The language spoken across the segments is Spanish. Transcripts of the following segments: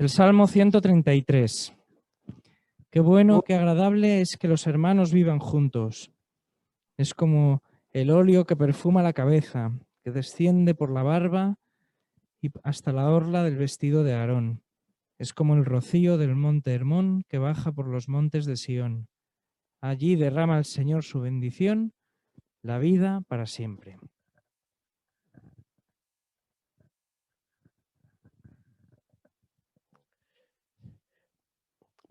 El Salmo 133. Qué bueno, qué agradable es que los hermanos vivan juntos. Es como el óleo que perfuma la cabeza, que desciende por la barba y hasta la orla del vestido de Aarón. Es como el rocío del monte Hermón que baja por los montes de Sión. Allí derrama el Señor su bendición, la vida para siempre.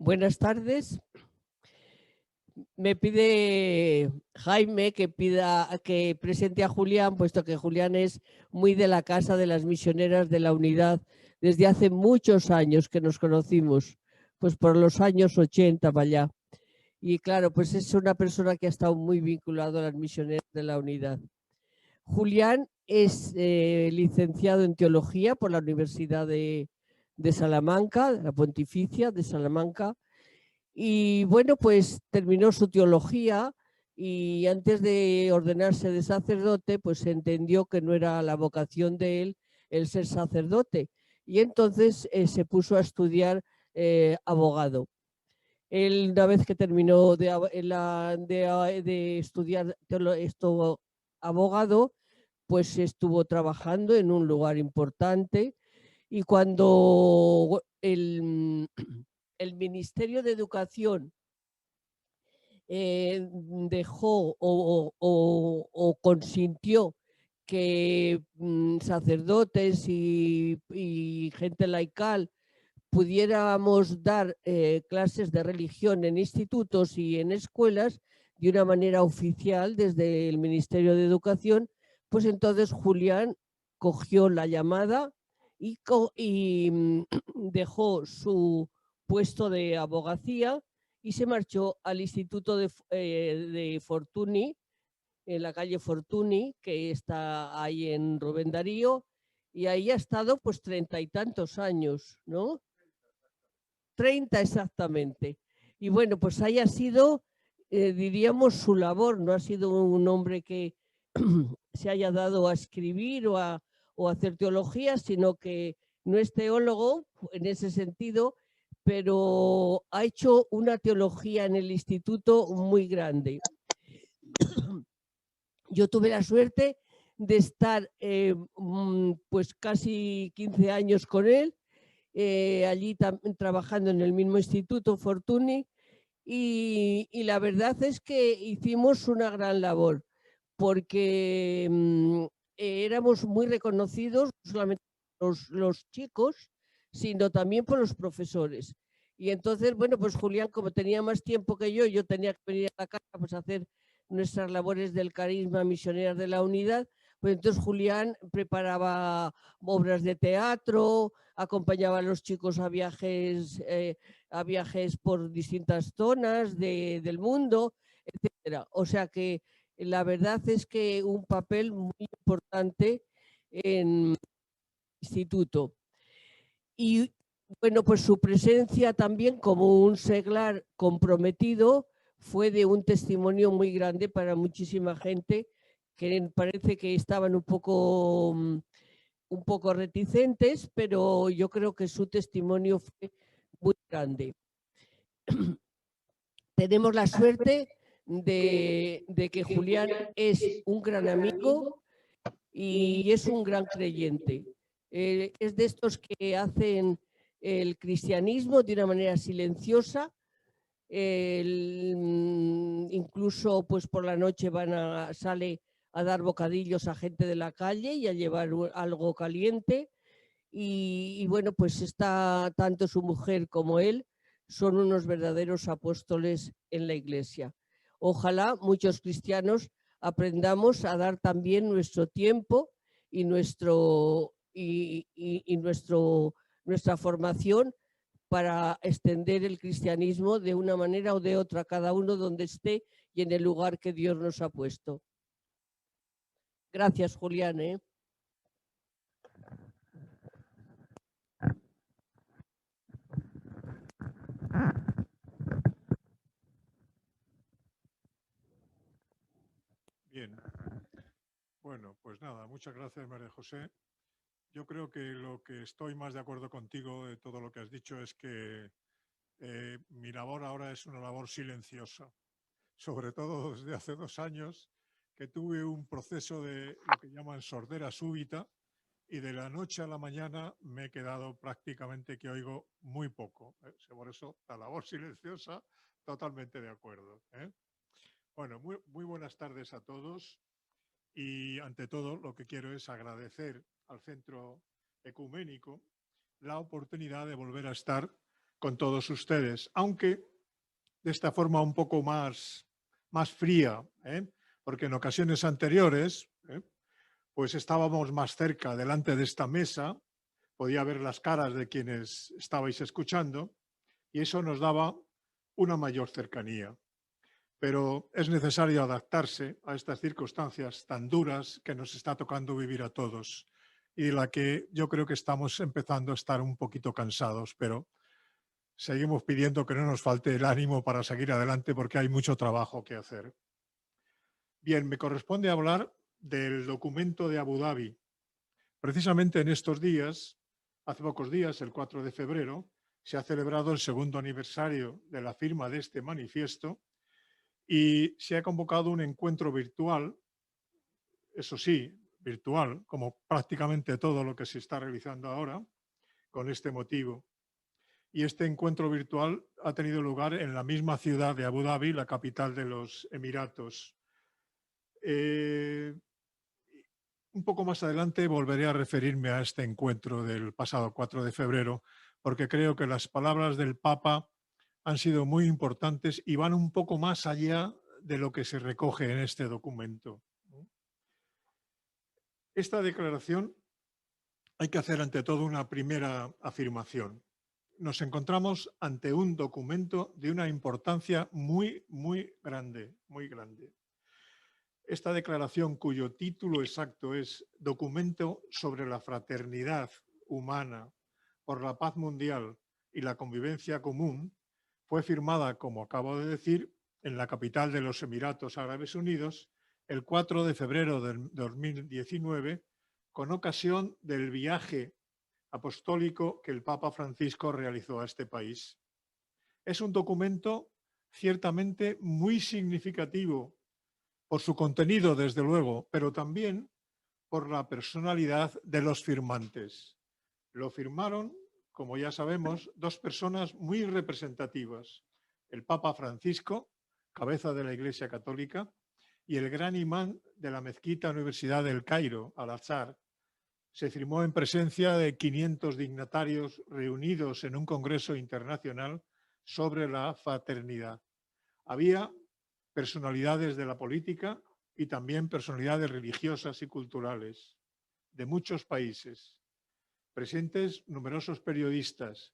Buenas tardes. Me pide Jaime que presente a Julián, puesto que Julián es muy de la casa de las misioneras de la Unidad desde hace muchos años que nos conocimos, pues por los años 80 para allá. Y claro, pues es una persona que ha estado muy vinculado a las misioneras de la Unidad. Julián es licenciado en Teología por la Universidad de Salamanca, la Pontificia de Salamanca. Y bueno, pues terminó su teología y antes de ordenarse de sacerdote, pues entendió que no era la vocación de él el ser sacerdote. Y entonces se puso a estudiar abogado. Él, una vez que terminó de estudiar abogado, pues estuvo trabajando en un lugar importante y cuando el Ministerio de Educación dejó o consintió que sacerdotes y gente laical pudiéramos dar clases de religión en institutos y en escuelas de una manera oficial desde el Ministerio de Educación, pues entonces Julián cogió la llamada y dejó su puesto de abogacía y se marchó al Instituto de Fortuny, en la calle Fortuny, que está ahí en Rubén Darío, y ahí ha estado pues 30 y tantos años, ¿no? 30 exactamente. Y bueno, pues haya sido, diríamos, su labor, no ha sido un hombre que se haya dado a escribir o a hacer teología, sino que no es teólogo en ese sentido, pero ha hecho una teología en el instituto muy grande. Yo tuve la suerte de estar pues casi 15 años con él, allí trabajando en el mismo instituto Fortuny, y la verdad es que hicimos una gran labor porque éramos muy reconocidos, no solamente los chicos, sino también por los profesores. Y entonces, bueno, pues Julián, como tenía más tiempo que yo tenía que venir a la casa pues, a hacer nuestras labores del carisma misioneras de la Unidad, pues entonces Julián preparaba obras de teatro, acompañaba a los chicos a viajes por distintas zonas del mundo, etcétera. O sea que la verdad es que un papel muy importante en el instituto. Y bueno, pues su presencia también como un seglar comprometido fue de un testimonio muy grande para muchísima gente que parece que estaban un poco reticentes, pero yo creo que su testimonio fue muy grande. Tenemos la suerte de que Julián es un gran amigo y es un gran creyente. Es de estos que hacen el cristianismo de una manera silenciosa. Incluso pues por la noche sale a dar bocadillos a gente de la calle y a llevar algo caliente. Y bueno, pues está tanto su mujer como él son unos verdaderos apóstoles en la Iglesia. Ojalá muchos cristianos aprendamos a dar también nuestro tiempo y nuestra formación para extender el cristianismo de una manera o de otra, cada uno donde esté y en el lugar que Dios nos ha puesto. Gracias, Julián. Bien. Bueno, pues nada, muchas gracias, María José. yo creo que lo que estoy más de acuerdo contigo de todo lo que has dicho es que mi labor ahora es una labor silenciosa, sobre todo desde hace 2 años que tuve un proceso de lo que llaman sordera súbita y de la noche a la mañana me he quedado prácticamente que oigo muy poco. Por eso la labor silenciosa, totalmente de acuerdo. Bueno, muy buenas tardes a todos y ante todo lo que quiero es agradecer al Centro Ecuménico la oportunidad de volver a estar con todos ustedes, aunque de esta forma un poco más fría, porque en ocasiones anteriores pues estábamos más cerca delante de esta mesa, podía ver las caras de quienes estabais escuchando y eso nos daba una mayor cercanía. Pero es necesario adaptarse a estas circunstancias tan duras que nos está tocando vivir a todos y de la que yo creo que estamos empezando a estar un poquito cansados, pero seguimos pidiendo que no nos falte el ánimo para seguir adelante porque hay mucho trabajo que hacer. Bien, me corresponde hablar del documento de Abu Dhabi. Precisamente en estos días, hace pocos días, el 4 de febrero, se ha celebrado el segundo aniversario de la firma de este manifiesto y se ha convocado un encuentro virtual, eso sí, virtual, como prácticamente todo lo que se está realizando ahora, con este motivo. Y este encuentro virtual ha tenido lugar en la misma ciudad de Abu Dhabi, la capital de los Emiratos. Un poco más adelante volveré a referirme a este encuentro del pasado 4 de febrero, porque creo que las palabras del Papa han sido muy importantes y van un poco más allá de lo que se recoge en este documento. Esta declaración hay que hacer ante todo una primera afirmación. Nos encontramos ante un documento de una importancia muy grande, muy grande. Esta declaración, cuyo título exacto es Documento sobre la fraternidad humana por la paz mundial y la convivencia común, fue firmada, como acabo de decir, en la capital de los Emiratos Árabes Unidos el 4 de febrero del 2019, con ocasión del viaje apostólico que el Papa Francisco realizó a este país. Es un documento ciertamente muy significativo por su contenido, desde luego, pero también por la personalidad de los firmantes. Lo firmaron, como ya sabemos, dos personas muy representativas, el Papa Francisco, cabeza de la Iglesia Católica, y el gran imán de la Mezquita Universidad del Cairo, Al-Azhar. Se firmó en presencia de 500 dignatarios reunidos en un congreso internacional sobre la fraternidad. Había personalidades de la política y también personalidades religiosas y culturales de muchos países, presentes numerosos periodistas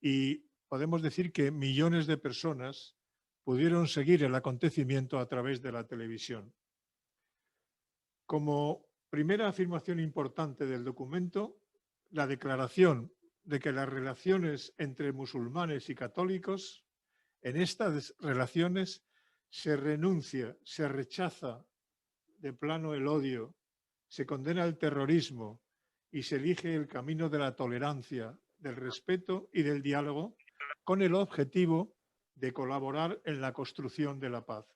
y podemos decir que millones de personas pudieron seguir el acontecimiento a través de la televisión. Como primera afirmación importante del documento, la declaración de que las relaciones entre musulmanes y católicos, en estas relaciones se renuncia, se rechaza de plano el odio, se condena el terrorismo y se elige el camino de la tolerancia, del respeto y del diálogo con el objetivo de colaborar en la construcción de la paz.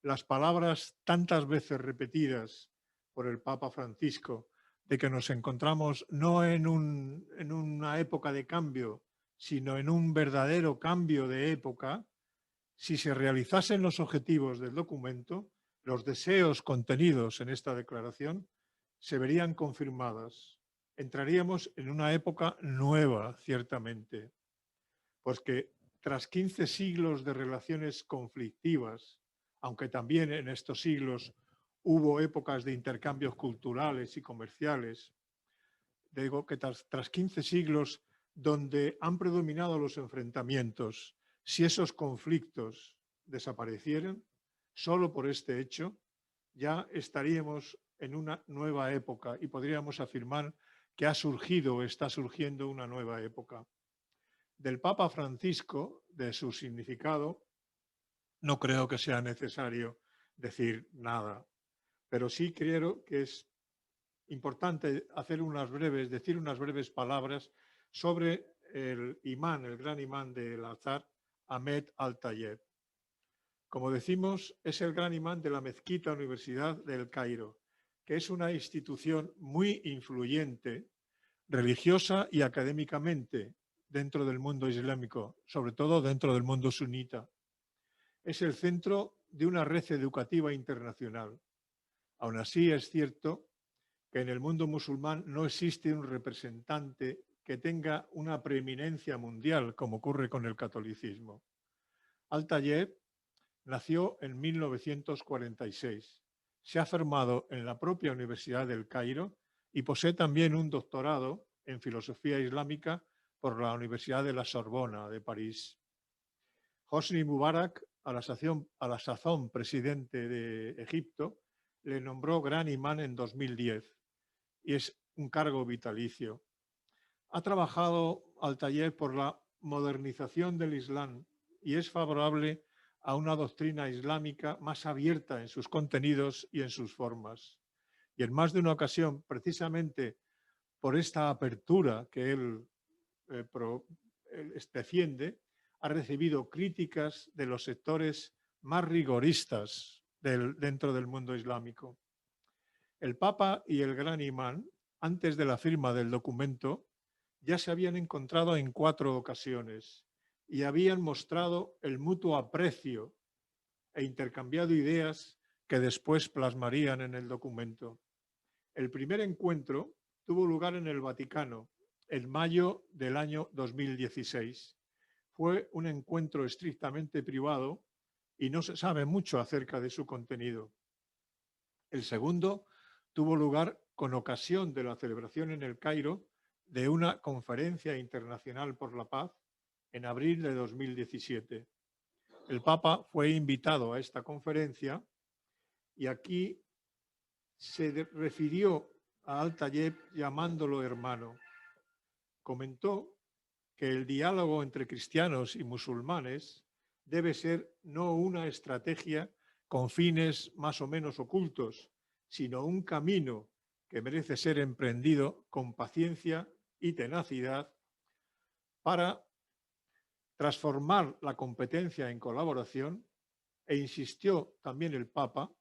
Las palabras tantas veces repetidas por el Papa Francisco de que nos encontramos no en una época de cambio, sino en un verdadero cambio de época, si se realizasen los objetivos del documento, los deseos contenidos en esta declaración se verían confirmadas. Entraríamos en una época nueva, ciertamente, porque tras 15 siglos de relaciones conflictivas, aunque también en estos siglos hubo épocas de intercambios culturales y comerciales, digo que tras 15 siglos donde han predominado los enfrentamientos, si esos conflictos desaparecieran, solo por este hecho, ya estaríamos en una nueva época y podríamos afirmar que ha surgido o está surgiendo una nueva época. Del Papa Francisco, de su significado, no creo que sea necesario decir nada, pero sí creo que es importante decir unas breves palabras sobre el imán, el gran imán del Azhar, Ahmed Al-Tayeb. Como decimos, es el gran imán de la Mezquita Universidad del Cairo, que es una institución muy influyente, religiosa y académicamente dentro del mundo islámico, sobre todo dentro del mundo sunita. Es el centro de una red educativa internacional. Aún así, es cierto que en el mundo musulmán no existe un representante que tenga una preeminencia mundial, como ocurre con el catolicismo. Al-Tayeb nació en 1946. Se ha formado en la propia Universidad del Cairo y posee también un doctorado en filosofía islámica por la Universidad de la Sorbona de París. Hosni Mubarak, a la sazón presidente de Egipto, le nombró gran imán en 2010 y es un cargo vitalicio. Ha trabajado Al-Tayeb por la modernización del Islam y es favorable a una doctrina islámica más abierta en sus contenidos y en sus formas. Y en más de una ocasión, precisamente por esta apertura que él defiende, ha recibido críticas de los sectores más rigoristas dentro del mundo islámico. El Papa y el Gran Imán, antes de la firma del documento, ya se habían encontrado en 4 ocasiones y habían mostrado el mutuo aprecio e intercambiado ideas que después plasmarían en el documento. El primer encuentro tuvo lugar en el Vaticano en mayo del año 2016. Fue un encuentro estrictamente privado y no se sabe mucho acerca de su contenido. El segundo tuvo lugar con ocasión de la celebración en el Cairo de una conferencia internacional por la paz en abril de 2017. El Papa fue invitado a esta conferencia y aquí se refirió a Al-Tayeb llamándolo hermano. Comentó que el diálogo entre cristianos y musulmanes debe ser no una estrategia con fines más o menos ocultos, sino un camino que merece ser emprendido con paciencia y tenacidad para transformar la competencia en colaboración, e insistió también el Papa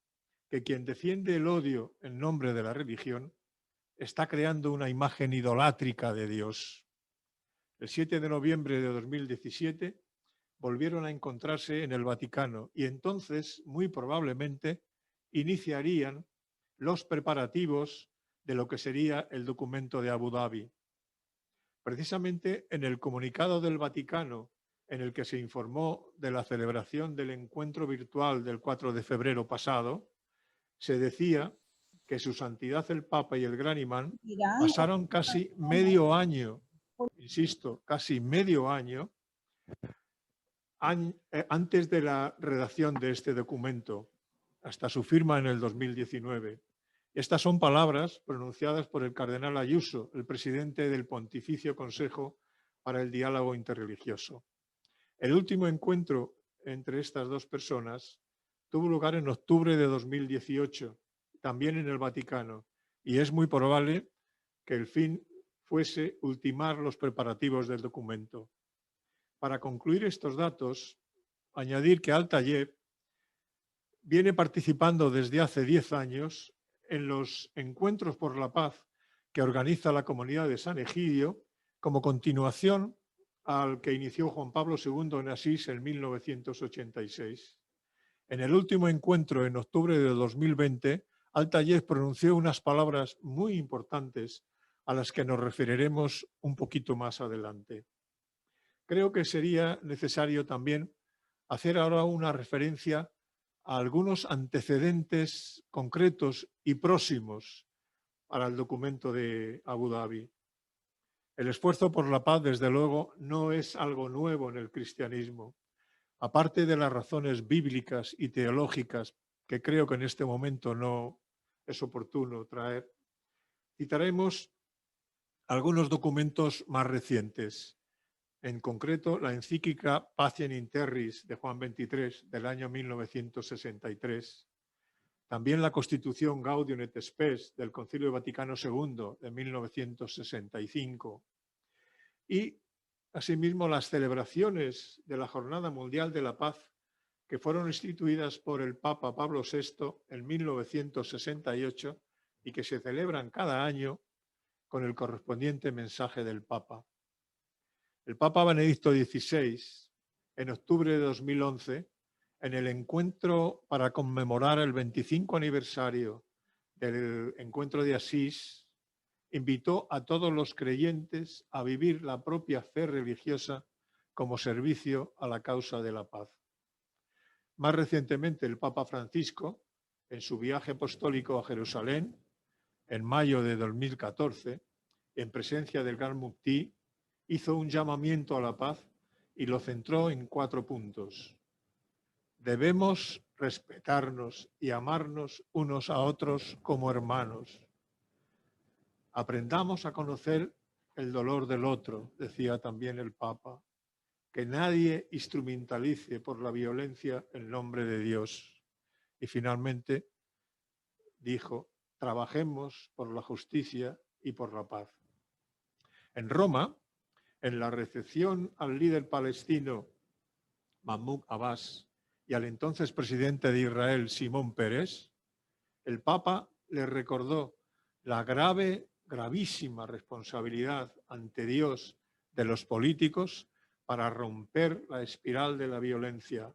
que quien defiende el odio en nombre de la religión está creando una imagen idolátrica de Dios. El 7 de noviembre de 2017 volvieron a encontrarse en el Vaticano y entonces, muy probablemente, iniciarían los preparativos de lo que sería el documento de Abu Dhabi. Precisamente en el comunicado del Vaticano, en el que se informó de la celebración del encuentro virtual del 4 de febrero pasado, se decía que su santidad el Papa y el Gran Imán pasaron casi medio año, insisto, casi medio año, antes de la redacción de este documento, hasta su firma en el 2019. Estas son palabras pronunciadas por el cardenal Ayuso, el presidente del Pontificio Consejo para el Diálogo Interreligioso. El último encuentro entre estas dos personas tuvo lugar en octubre de 2018, también en el Vaticano, y es muy probable que el fin fuese ultimar los preparativos del documento. Para concluir estos datos, añadir que Al-Tayeb viene participando desde hace 10 años en los encuentros por la paz que organiza la comunidad de San Egidio como continuación al que inició Juan Pablo II en Asís en 1986. En el último encuentro, en octubre de 2020, Al-Tayeb pronunció unas palabras muy importantes a las que nos referiremos un poquito más adelante. Creo que sería necesario también hacer ahora una referencia a algunos antecedentes concretos y próximos para el documento de Abu Dhabi. El esfuerzo por la paz, desde luego, no es algo nuevo en el cristianismo. Aparte de las razones bíblicas y teológicas que creo que en este momento no es oportuno traer, citaremos algunos documentos más recientes. En concreto, la encíclica Pacem in Terris de Juan XXIII del año 1963, También la Constitución Gaudium et Spes del Concilio Vaticano II de 1965 y asimismo las celebraciones de la Jornada Mundial de la Paz que fueron instituidas por el Papa Pablo VI en 1968 y que se celebran cada año con el correspondiente mensaje del Papa. El Papa Benedicto XVI, en octubre de 2011, en el encuentro para conmemorar el 25 aniversario del encuentro de Asís, invitó a todos los creyentes a vivir la propia fe religiosa como servicio a la causa de la paz. Más recientemente, el Papa Francisco, en su viaje apostólico a Jerusalén, en mayo de 2014, en presencia del Gran Muftí, hizo un llamamiento a la paz y lo centró en 4 puntos. Debemos respetarnos y amarnos unos a otros como hermanos. Aprendamos a conocer el dolor del otro, decía también el Papa. Que nadie instrumentalice por la violencia el nombre de Dios. Y finalmente dijo, trabajemos por la justicia y por la paz. En Roma, en la recepción al líder palestino Mahmoud Abbas y al entonces presidente de Israel, Simón Peres, el Papa le recordó la gravísima responsabilidad ante Dios de los políticos para romper la espiral de la violencia.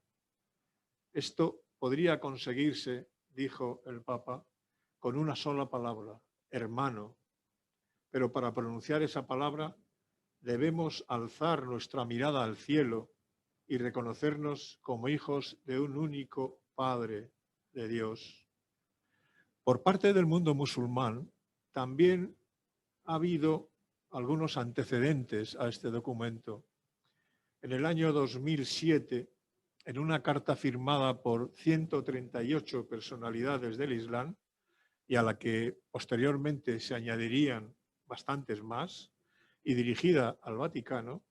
Esto podría conseguirse, dijo el Papa, con una sola palabra, hermano. Pero para pronunciar esa palabra debemos alzar nuestra mirada al cielo y reconocernos como hijos de un único Padre de Dios. Por parte del mundo musulmán también ha habido algunos antecedentes a este documento. En el año 2007, en una carta firmada por 138 personalidades del Islam y a la que posteriormente se añadirían bastantes más y dirigida al Vaticano,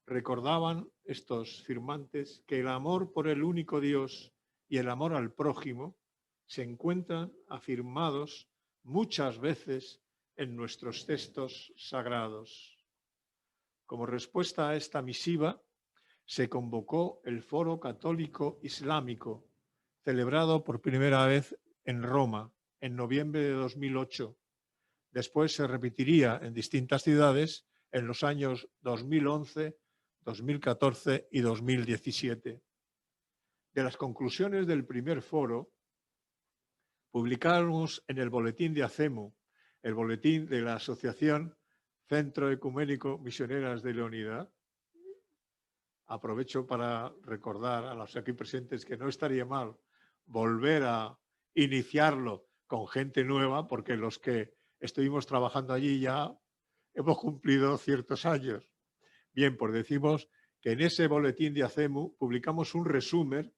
recordaban estos firmantes que el amor por el único Dios y el amor al prójimo se encuentran afirmados muchas veces en nuestros textos sagrados. Como respuesta a esta misiva, se convocó el Foro Católico Islámico, celebrado por primera vez en Roma en noviembre de 2008. Después se repetiría en distintas ciudades en los años 2011, 2014 y 2017. De las conclusiones del primer foro, publicamos en el Boletín de ACEMU, el boletín de la Asociación Centro Ecuménico Misioneras de la Unidad. Aprovecho para recordar a los aquí presentes que no estaría mal volver a iniciarlo con gente nueva, porque los que estuvimos trabajando allí ya hemos cumplido ciertos años. Bien, pues decimos que en ese boletín de ACEMU publicamos un resumen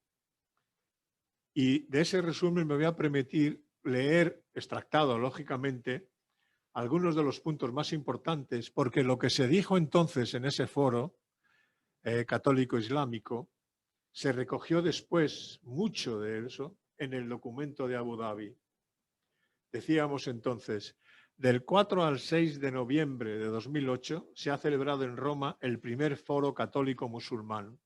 y de ese resumen me voy a permitir leer, extractado lógicamente, algunos de los puntos más importantes, porque lo que se dijo entonces en ese foro católico islámico se recogió después, mucho de eso, en el documento de Abu Dhabi. Decíamos entonces, del 4 al 6 de noviembre de 2008 se ha celebrado en Roma el primer foro católico musulmán.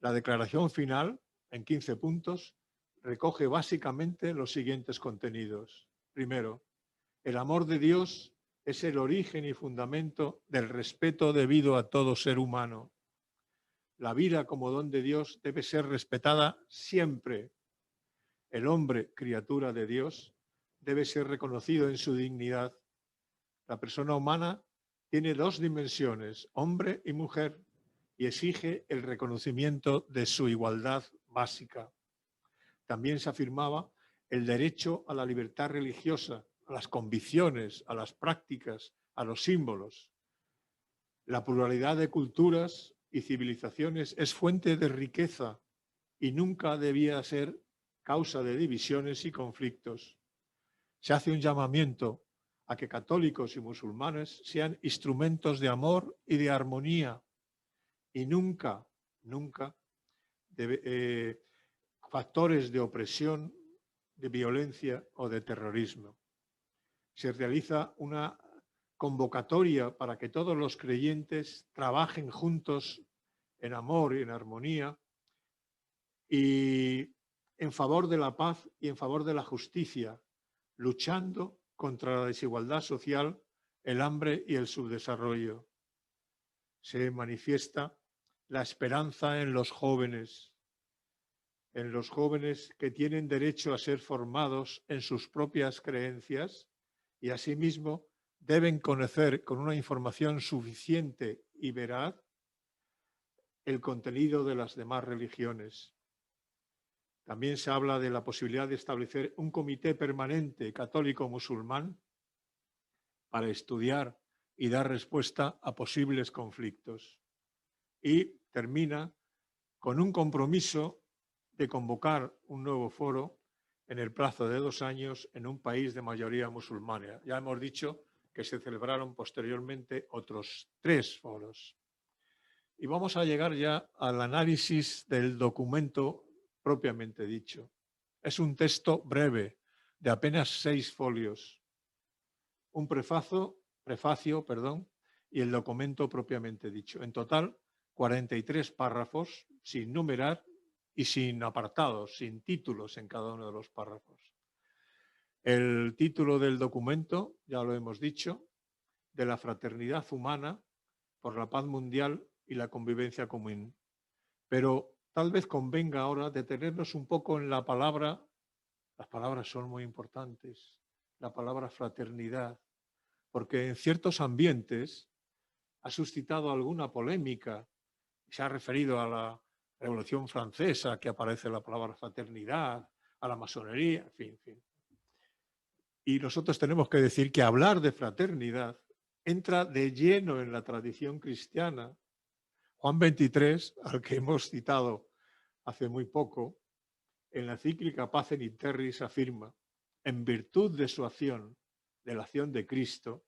La declaración final, en 15 puntos, recoge básicamente los siguientes contenidos. Primero, el amor de Dios es el origen y fundamento del respeto debido a todo ser humano. La vida como don de Dios debe ser respetada siempre. El hombre, criatura de Dios, debe ser reconocido en su dignidad. La persona humana tiene 2 dimensiones, hombre y mujer, y exige el reconocimiento de su igualdad básica. También se afirmaba el derecho a la libertad religiosa, a las convicciones, a las prácticas, a los símbolos. La pluralidad de culturas y civilizaciones es fuente de riqueza y nunca debía ser causa de divisiones y conflictos. Se hace un llamamiento a que católicos y musulmanes sean instrumentos de amor y de armonía y nunca factores de opresión, de violencia o de terrorismo. Se realiza una convocatoria para que todos los creyentes trabajen juntos en amor y en armonía y en favor de la paz y en favor de la justicia, luchando contra la desigualdad social, el hambre y el subdesarrollo. Se manifiesta la esperanza en los jóvenes que tienen derecho a ser formados en sus propias creencias y asimismo deben conocer con una información suficiente y veraz el contenido de las demás religiones. También se habla de la posibilidad de establecer un comité permanente católico-musulmán para estudiar y dar respuesta a posibles conflictos. Y termina con un compromiso de convocar un nuevo foro en el plazo de 2 años en un país de mayoría musulmana. Ya hemos dicho que se celebraron posteriormente otros 3 foros. Y vamos a llegar ya al análisis del documento propiamente dicho. Es un texto breve, de apenas 6 folios. Un prefacio, y el documento propiamente dicho. En total, 43 párrafos, sin numerar y sin apartados, sin títulos en cada uno de los párrafos. El título del documento, ya lo hemos dicho, de la fraternidad humana por la paz mundial y la convivencia común. Pero tal vez convenga ahora detenernos un poco en la palabra, las palabras son muy importantes, la palabra fraternidad, porque en ciertos ambientes ha suscitado alguna polémica, se ha referido a la Revolución Francesa, que aparece la palabra fraternidad, a la masonería, en fin. Y nosotros tenemos que decir que hablar de fraternidad entra de lleno en la tradición cristiana. Juan XXIII, al que hemos citado hace muy poco, en la encíclica Pacem in Terris afirma: en virtud de su acción, de la acción de Cristo,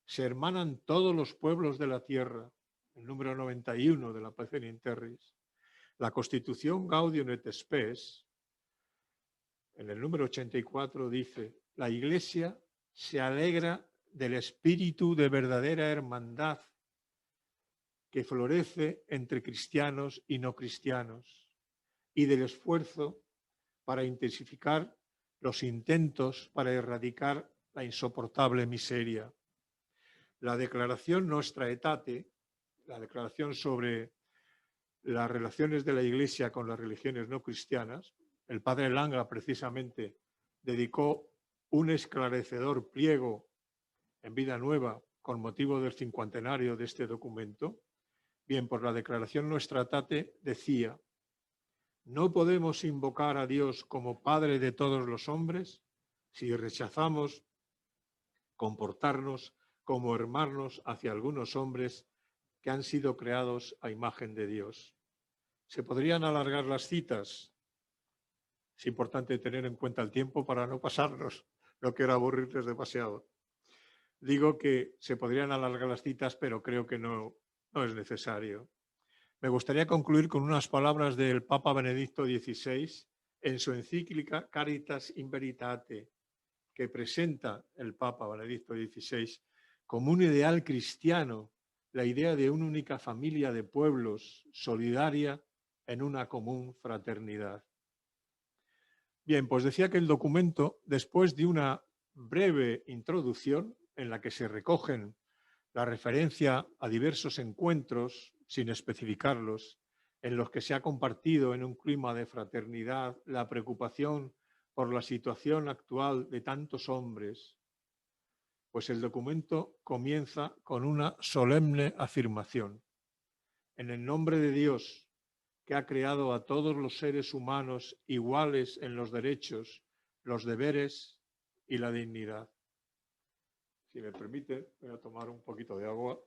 se hermanan todos los pueblos de la tierra, el número 91 de la Pacem in Terris. La Constitución Gaudium et Spes, en el número 84, dice: la Iglesia se alegra del espíritu de verdadera hermandad que florece entre cristianos y no cristianos, y del esfuerzo para intensificar los intentos para erradicar la insoportable miseria. La Declaración Nostra Aetate, la declaración sobre las relaciones de la Iglesia con las religiones no cristianas, el padre Langa precisamente dedicó un esclarecedor pliego en Vida Nueva con motivo del 50enario de este documento. Bien, por la Declaración Nostra Aetate decía: no podemos invocar a Dios como Padre de todos los hombres si rechazamos comportarnos como hermanos hacia algunos hombres que han sido creados a imagen de Dios. Se podrían alargar las citas. Es importante tener en cuenta el tiempo para no pasarnos, no quiero aburrirles demasiado. Digo que se podrían alargar las citas, pero creo que no es necesario. Me gustaría concluir con unas palabras del Papa Benedicto XVI en su encíclica Caritas in Veritate, que presenta el Papa Benedicto XVI como un ideal cristiano, la idea de una única familia de pueblos solidaria en una común fraternidad. Bien, pues decía que el documento, después de una breve introducción en la que se recogen la referencia a diversos encuentros, sin especificarlos, en los que se ha compartido en un clima de fraternidad la preocupación por la situación actual de tantos hombres, pues el documento comienza con una solemne afirmación. En el nombre de Dios, que ha creado a todos los seres humanos iguales en los derechos, los deberes y la dignidad. Si me permite, voy a tomar un poquito de agua.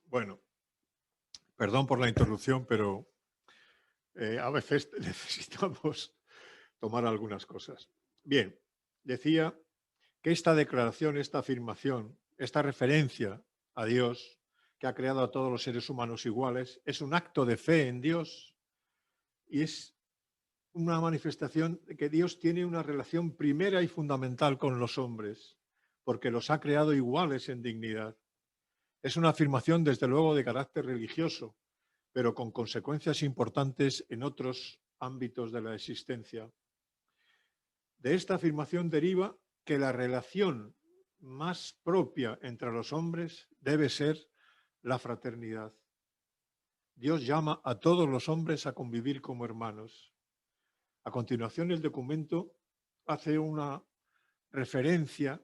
Bueno, perdón por la interrupción, pero a veces necesitamos tomar algunas cosas. Bien, decía que esta declaración, esta afirmación, esta referencia a Dios, que ha creado a todos los seres humanos iguales, es un acto de fe en Dios y es una manifestación de que Dios tiene una relación primera y fundamental con los hombres, porque los ha creado iguales en dignidad. Es una afirmación, desde luego, de carácter religioso, pero con consecuencias importantes en otros ámbitos de la existencia. De esta afirmación deriva que la relación más propia entre los hombres debe ser la fraternidad. Dios llama a todos los hombres a convivir como hermanos. A continuación, el documento hace una referencia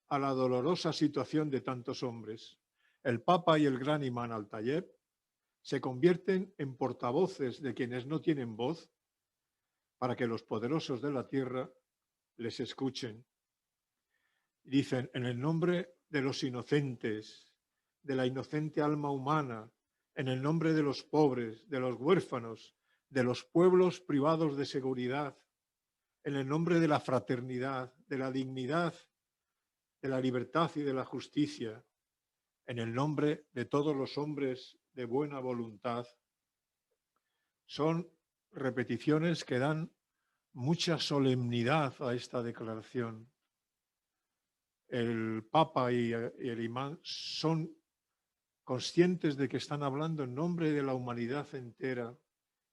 a la dolorosa situación de tantos hombres. El Papa y el gran imán Al-Tayeb se convierten en portavoces de quienes no tienen voz para que los poderosos de la tierra les escuchen. Dicen, en el nombre de los inocentes, de la inocente alma humana, en el nombre de los pobres, de los huérfanos, de los pueblos privados de seguridad, en el nombre de la fraternidad, de la dignidad, de la libertad y de la justicia, en el nombre de todos los hombres de buena voluntad. Son repeticiones que dan mucha solemnidad a esta declaración. El Papa y el imán son conscientes de que están hablando en nombre de la humanidad entera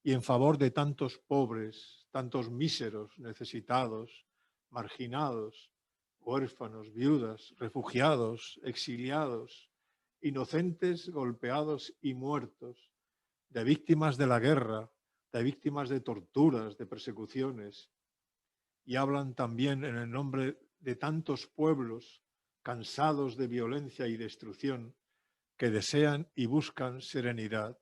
y en favor de tantos pobres, tantos míseros, necesitados, marginados, huérfanos, viudas, refugiados, exiliados, inocentes, golpeados y muertos, de víctimas de la guerra, de víctimas de torturas, de persecuciones. Y hablan también en el nombre de tantos pueblos cansados de violencia y destrucción que desean y buscan serenidad.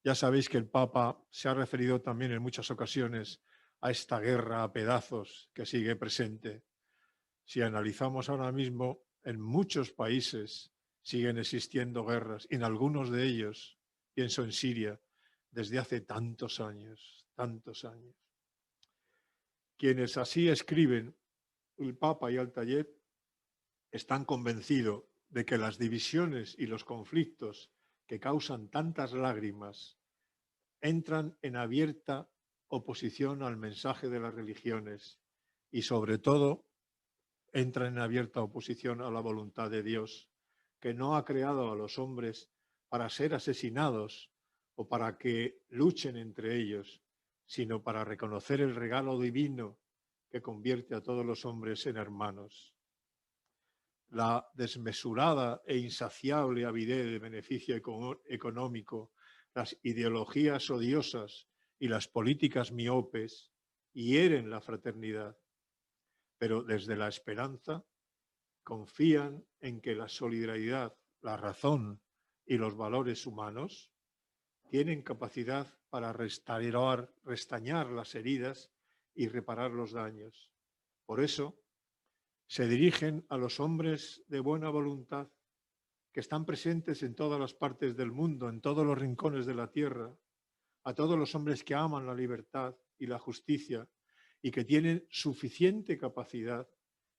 Ya sabéis que el Papa se ha referido también en muchas ocasiones a esta guerra a pedazos que sigue presente. Si analizamos ahora mismo, en muchos países siguen existiendo guerras, y en algunos de ellos, pienso en Siria, desde hace tantos años, tantos años. Quienes así escriben, el Papa y Al-Tayeb, están convencidos de que las divisiones y los conflictos que causan tantas lágrimas entran en abierta oposición al mensaje de las religiones y, sobre todo, entran en abierta oposición a la voluntad de Dios, que no ha creado a los hombres para ser asesinados o para que luchen entre ellos, sino para reconocer el regalo divino que convierte a todos los hombres en hermanos. La desmesurada e insaciable avidez de beneficio económico, las ideologías odiosas y las políticas miopes hieren la fraternidad, pero desde la esperanza confían en que la solidaridad, la razón y los valores humanos tienen capacidad para restañar las heridas y reparar los daños. Por eso, se dirigen a los hombres de buena voluntad que están presentes en todas las partes del mundo, en todos los rincones de la tierra, a todos los hombres que aman la libertad y la justicia y que tienen suficiente capacidad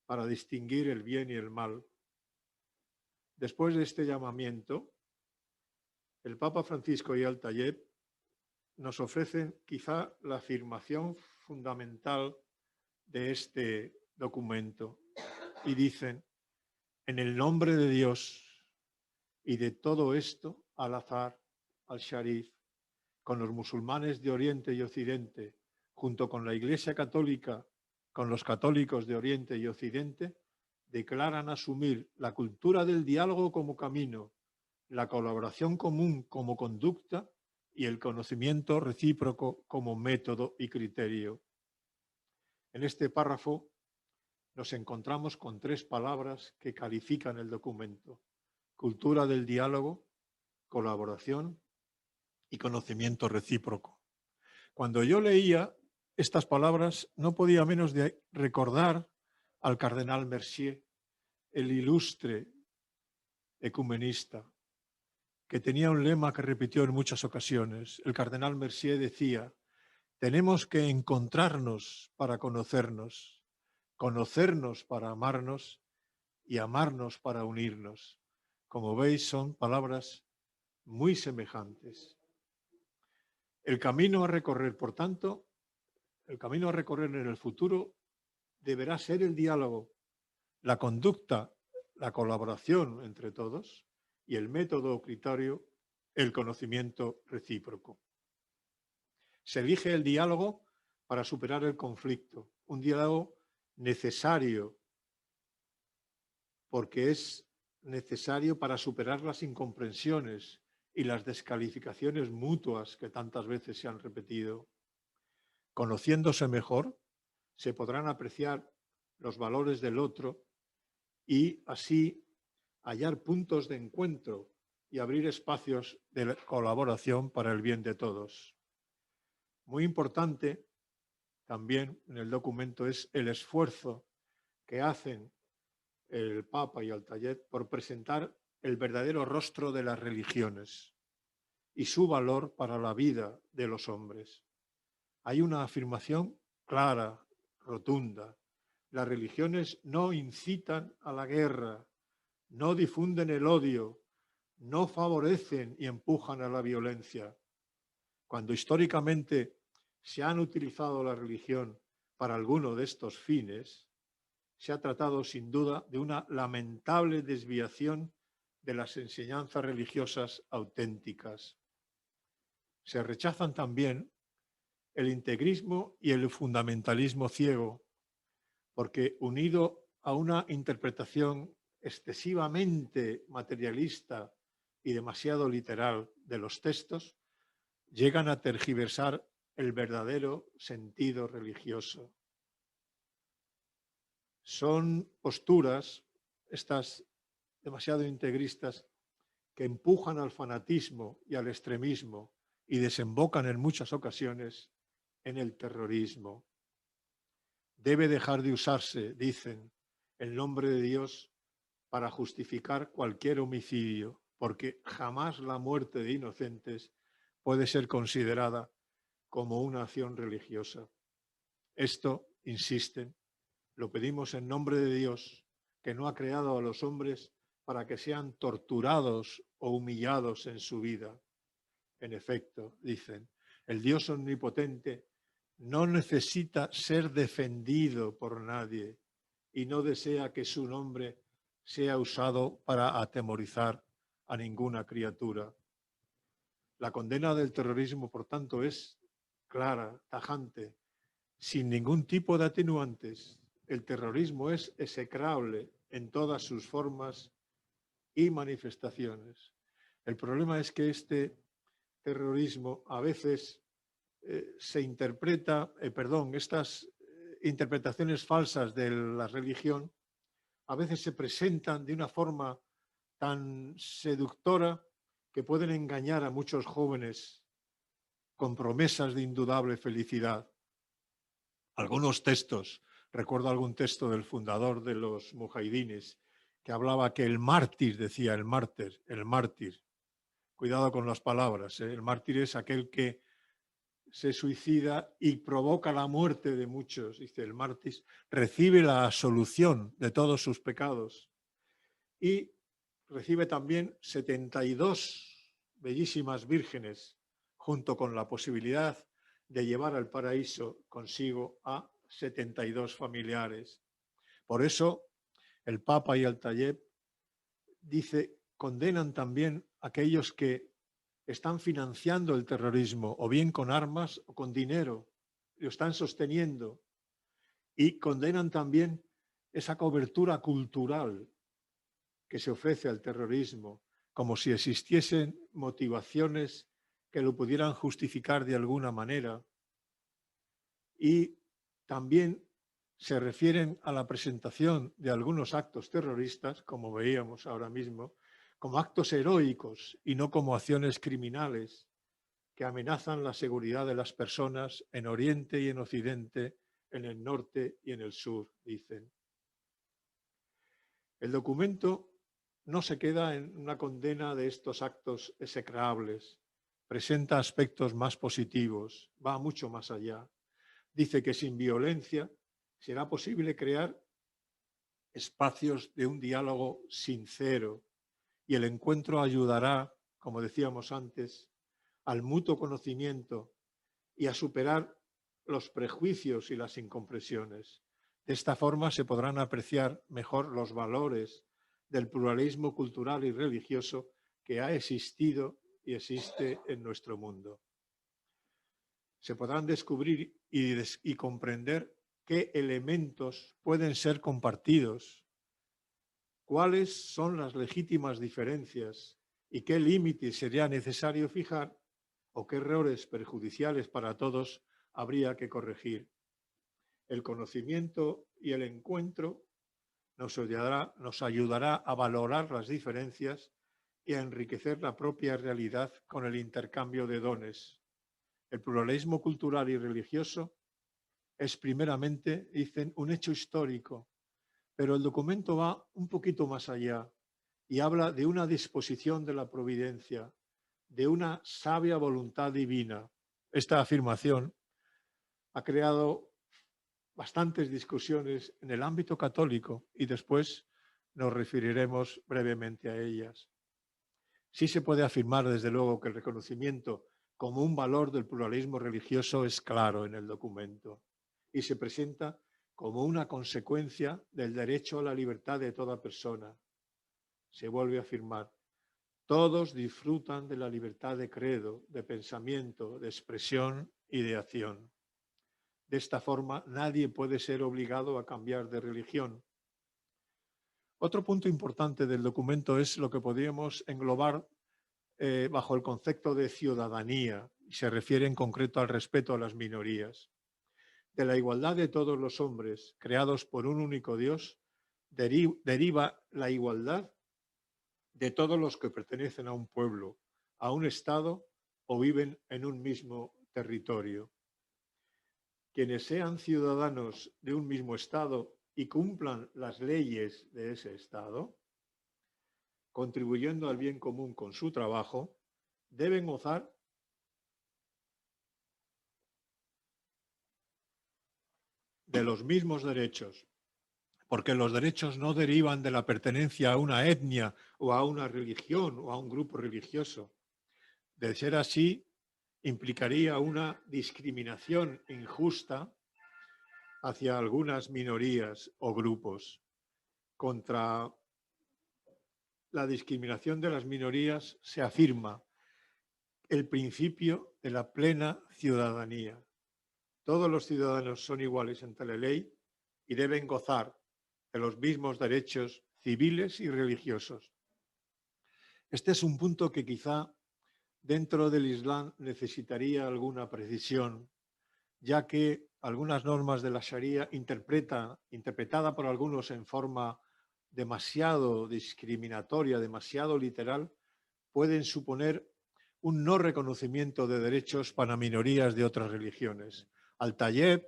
para distinguir el bien y el mal. Después de este llamamiento, el Papa Francisco y Al-Tayeb nos ofrecen quizá la afirmación fundamental de este documento y dicen, en el nombre de Dios y de todo esto, Al-Azhar, Al-Sharif, con los musulmanes de Oriente y Occidente, junto con la Iglesia Católica, con los católicos de Oriente y Occidente, declaran asumir la cultura del diálogo como camino, la colaboración común como conducta y el conocimiento recíproco como método y criterio. En este párrafo nos encontramos con tres palabras que califican el documento: cultura del diálogo, colaboración y conocimiento recíproco. Cuando yo leía estas palabras no podía menos de recordar al cardenal Mercier, el ilustre ecumenista, que tenía un lema que repitió en muchas ocasiones. El cardenal Mercier decía: tenemos que encontrarnos para conocernos, conocernos para amarnos y amarnos para unirnos. Como veis, son palabras muy semejantes. El camino a recorrer, por tanto, el camino a recorrer en el futuro deberá ser el diálogo, la conducta, la colaboración entre todos y el método o criterio, el conocimiento recíproco. Se elige el diálogo para superar el conflicto, un diálogo necesario, porque es necesario para superar las incomprensiones y las descalificaciones mutuas que tantas veces se han repetido. Conociéndose mejor, se podrán apreciar los valores del otro y así hallar puntos de encuentro y abrir espacios de colaboración para el bien de todos. Muy importante también en el documento es el esfuerzo que hacen el Papa y Altair por presentar el verdadero rostro de las religiones y su valor para la vida de los hombres. Hay una afirmación clara, rotunda. Las religiones no incitan a la guerra, no difunden el odio, no favorecen y empujan a la violencia. Cuando históricamente se han utilizado la religión para alguno de estos fines, se ha tratado sin duda de una lamentable desviación de las enseñanzas religiosas auténticas. Se rechazan también el integrismo y el fundamentalismo ciego, porque unido a una interpretación excesivamente materialista y demasiado literal de los textos, llegan a tergiversar el verdadero sentido religioso. Son posturas, estas demasiado integristas, que empujan al fanatismo y al extremismo y desembocan en muchas ocasiones en el terrorismo. Debe dejar de usarse, dicen, el nombre de Dios para justificar cualquier homicidio, porque jamás la muerte de inocentes puede ser considerada como una acción religiosa. Esto, insisten, lo pedimos en nombre de Dios, que no ha creado a los hombres para que sean torturados o humillados en su vida. En efecto, dicen, el Dios omnipotente no necesita ser defendido por nadie y no desea que su nombre sea usado para atemorizar a ninguna criatura. La condena del terrorismo, por tanto, es clara, tajante, sin ningún tipo de atenuantes. El terrorismo es execrable en todas sus formas y manifestaciones. El problema es que este terrorismo a veces se interpreta, estas interpretaciones falsas de la religión a veces se presentan de una forma tan seductora que pueden engañar a muchos jóvenes con promesas de indudable felicidad. Algunos textos, recuerdo algún texto del fundador de los mujahidines que hablaba que el mártir, decía el mártir, cuidado con las palabras, el mártir es aquel que se suicida y provoca la muerte de muchos, dice el mártir, recibe la absolución de todos sus pecados y recibe también 72 bellísimas vírgenes, junto con la posibilidad de llevar al paraíso consigo a 72 familiares. Por eso el Papa y el Altair condenan también a aquellos que están financiando el terrorismo, o bien con armas o con dinero, lo están sosteniendo, y condenan también esa cobertura cultural que se ofrece al terrorismo, como si existiesen motivaciones que lo pudieran justificar de alguna manera. Y también se refieren a la presentación de algunos actos terroristas, como veíamos ahora mismo, como actos heroicos y no como acciones criminales que amenazan la seguridad de las personas en Oriente y en Occidente, en el norte y en el sur, dicen. El documento no se queda en una condena de estos actos execrables, presenta aspectos más positivos, va mucho más allá. Dice que sin violencia será posible crear espacios de un diálogo sincero y el encuentro ayudará, como decíamos antes, al mutuo conocimiento y a superar los prejuicios y las incomprensiones. De esta forma se podrán apreciar mejor los valores del pluralismo cultural y religioso que ha existido y existe en nuestro mundo. Se podrán descubrir y comprender qué elementos pueden ser compartidos, cuáles son las legítimas diferencias y qué límites sería necesario fijar o qué errores perjudiciales para todos habría que corregir. El conocimiento y el encuentro nos ayudará a valorar las diferencias y a enriquecer la propia realidad con el intercambio de dones. El pluralismo cultural y religioso es primeramente, dicen, un hecho histórico, pero el documento va un poquito más allá y habla de una disposición de la providencia, de una sabia voluntad divina. Esta afirmación ha creado bastantes discusiones en el ámbito católico y después nos referiremos brevemente a ellas. Sí se puede afirmar, desde luego, que el reconocimiento como un valor del pluralismo religioso es claro en el documento y se presenta como una consecuencia del derecho a la libertad de toda persona. Se vuelve a afirmar: todos disfrutan de la libertad de credo, de pensamiento, de expresión y de acción. De esta forma, nadie puede ser obligado a cambiar de religión. Otro punto importante del documento es lo que podríamos englobar bajo el concepto de ciudadanía, y se refiere en concreto al respeto a las minorías. De la igualdad de todos los hombres, creados por un único Dios, deriva la igualdad de todos los que pertenecen a un pueblo, a un Estado o viven en un mismo territorio. Quienes sean ciudadanos de un mismo Estado y cumplan las leyes de ese Estado, contribuyendo al bien común con su trabajo, deben gozar de los mismos derechos, porque los derechos no derivan de la pertenencia a una etnia o a una religión o a un grupo religioso. De ser así, implicaría una discriminación injusta hacia algunas minorías o grupos. Contra la discriminación de las minorías se afirma el principio de la plena ciudadanía. Todos los ciudadanos son iguales ante la ley y deben gozar de los mismos derechos civiles y religiosos. Este es un punto que quizá dentro del Islam necesitaría alguna precisión, ya que algunas normas de la Sharia interpretada por algunos en forma demasiado discriminatoria, demasiado literal, pueden suponer un no reconocimiento de derechos para minorías de otras religiones. Al-Tayeb,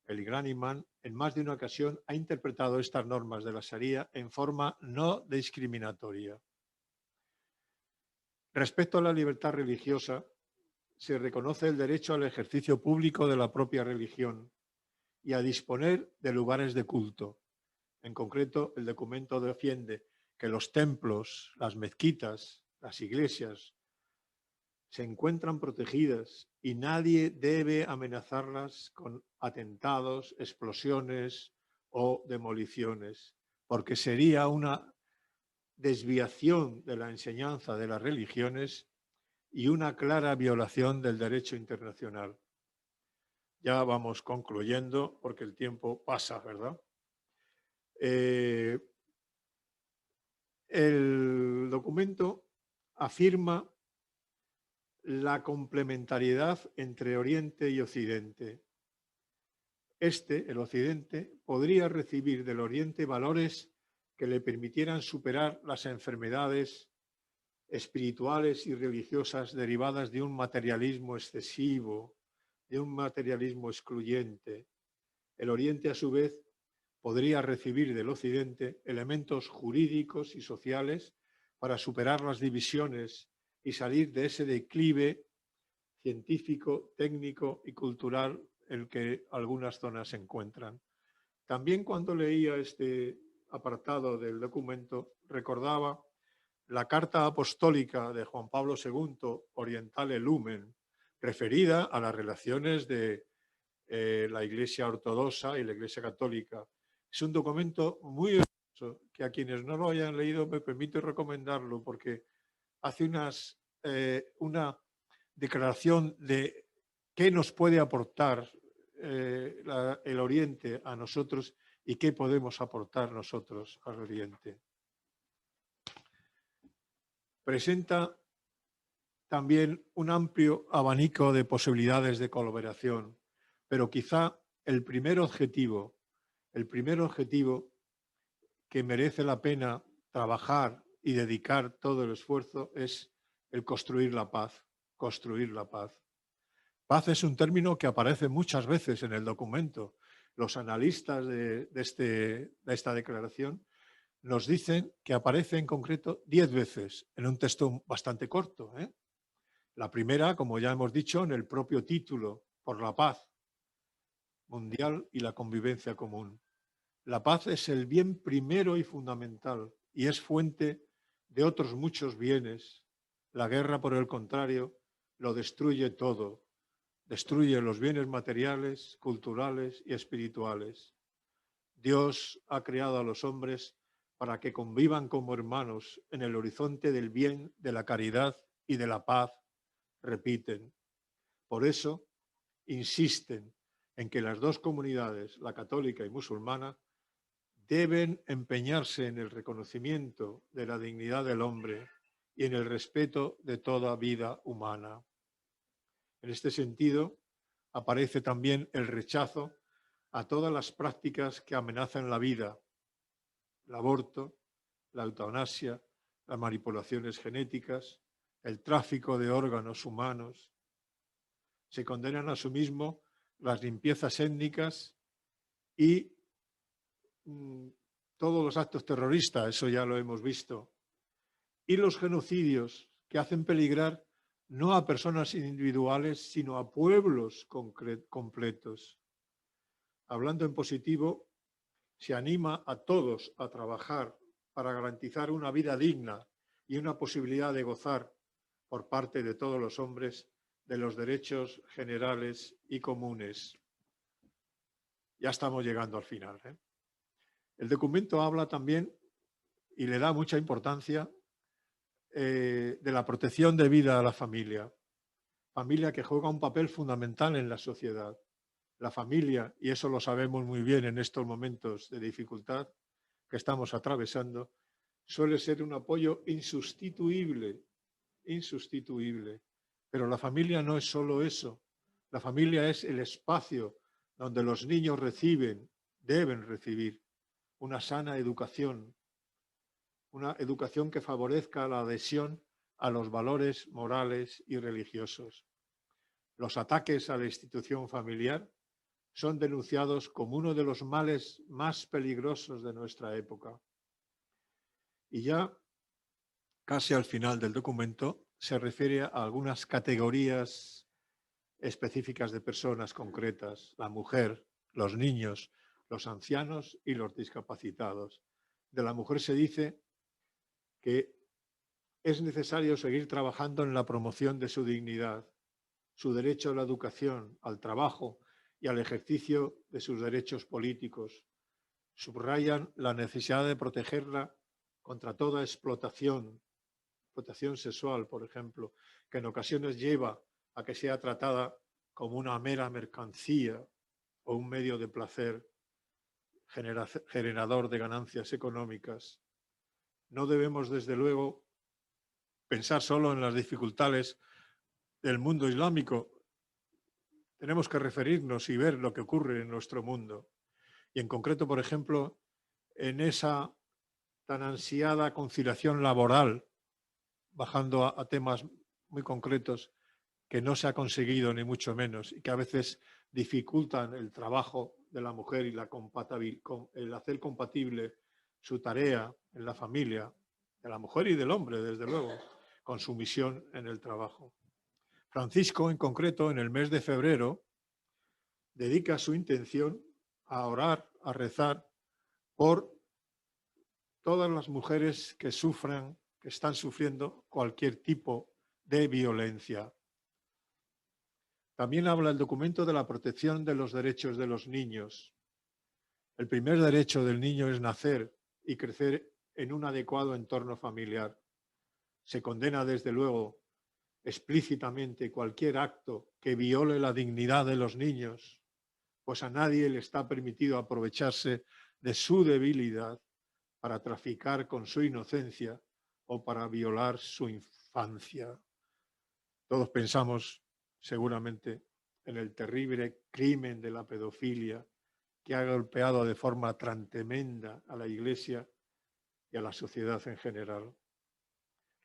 el gran imán, en más de una ocasión ha interpretado estas normas de la Sharia en forma no discriminatoria. Respecto a la libertad religiosa, se reconoce el derecho al ejercicio público de la propia religión y a disponer de lugares de culto. En concreto, el documento defiende que los templos, las mezquitas, las iglesias se encuentran protegidas y nadie debe amenazarlas con atentados, explosiones o demoliciones, porque sería una desviación de la enseñanza de las religiones y una clara violación del derecho internacional. Ya vamos concluyendo porque el tiempo pasa, ¿verdad? El documento afirma la complementariedad entre Oriente y Occidente. El Occidente, podría recibir del Oriente valores que le permitieran superar las enfermedades espirituales y religiosas derivadas de un materialismo excesivo, de un materialismo excluyente. El Oriente, a su vez, podría recibir del Occidente elementos jurídicos y sociales para superar las divisiones y salir de ese declive científico, técnico y cultural en el que algunas zonas se encuentran. También cuando leía este apartado del documento recordaba la carta apostólica de Juan Pablo II, Orientale Lumen, referida a las relaciones de la Iglesia Ortodoxa y la Iglesia Católica. Es un documento muy hermoso que a quienes no lo hayan leído me permito recomendarlo porque hace una declaración de qué nos puede aportar el Oriente a nosotros y qué podemos aportar nosotros al Oriente. Presenta también un amplio abanico de posibilidades de colaboración, pero quizá el primer objetivo que merece la pena trabajar y dedicar todo el esfuerzo es el construir la paz, construir la paz. Paz es un término que aparece muchas veces en el documento. Los analistas de esta declaración nos dicen que aparece en concreto 10 veces en un texto bastante corto. La primera, como ya hemos dicho, en el propio título, por la paz mundial y la convivencia común. La paz es el bien primero y fundamental y es fuente de otros muchos bienes. La guerra, por el contrario, lo destruye todo. Destruye los bienes materiales, culturales y espirituales. Dios ha creado a los hombres para que convivan como hermanos en el horizonte del bien, de la caridad y de la paz, repiten. Por eso insisten en que las dos comunidades, la católica y musulmana, deben empeñarse en el reconocimiento de la dignidad del hombre y en el respeto de toda vida humana. En este sentido, aparece también el rechazo a todas las prácticas que amenazan la vida, el aborto, la eutanasia, las manipulaciones genéticas, el tráfico de órganos humanos. Se condenan asimismo las limpiezas étnicas y todos los actos terroristas, eso ya lo hemos visto, y los genocidios que hacen peligrar no a personas individuales, sino a pueblos completos. Hablando en positivo, se anima a todos a trabajar para garantizar una vida digna y una posibilidad de gozar por parte de todos los hombres de los derechos generales y comunes. Ya estamos llegando al final. El documento habla también y le da mucha importancia de la protección de vida a la familia. Familia que juega un papel fundamental en la sociedad. La familia, y eso lo sabemos muy bien en estos momentos de dificultad que estamos atravesando, suele ser un apoyo insustituible, insustituible. Pero la familia no es solo eso. La familia es el espacio donde los niños deben recibir una sana educación, una educación que favorezca la adhesión a los valores morales y religiosos. Los ataques a la institución familiar son denunciados como uno de los males más peligrosos de nuestra época. Y ya casi al final del documento se refiere a algunas categorías específicas de personas concretas: la mujer, los niños, los ancianos y los discapacitados. De la mujer se dice que es necesario seguir trabajando en la promoción de su dignidad, su derecho a la educación, al trabajo y al ejercicio de sus derechos políticos. Subrayan la necesidad de protegerla contra toda explotación sexual, por ejemplo, que en ocasiones lleva a que sea tratada como una mera mercancía o un medio de placer generador de ganancias económicas. No debemos, desde luego, pensar solo en las dificultades del mundo islámico. Tenemos que referirnos y ver lo que ocurre en nuestro mundo. Y en concreto, por ejemplo, en esa tan ansiada conciliación laboral, bajando a temas muy concretos que no se ha conseguido ni mucho menos y que a veces dificultan el trabajo de la mujer y el hacer compatible su tarea en la familia, de la mujer y del hombre, desde luego, con su misión en el trabajo. Francisco, en concreto, en el mes de febrero, dedica su intención a orar, a rezar por todas las mujeres que sufran, que están sufriendo cualquier tipo de violencia. También habla el documento de la protección de los derechos de los niños. El primer derecho del niño es nacer y crecer en un adecuado entorno familiar. Se condena, desde luego, explícitamente cualquier acto que viole la dignidad de los niños, pues a nadie le está permitido aprovecharse de su debilidad para traficar con su inocencia o para violar su infancia. Todos pensamos seguramente en el terrible crimen de la pedofilia que ha golpeado de forma tan tremenda a la Iglesia y a la sociedad en general.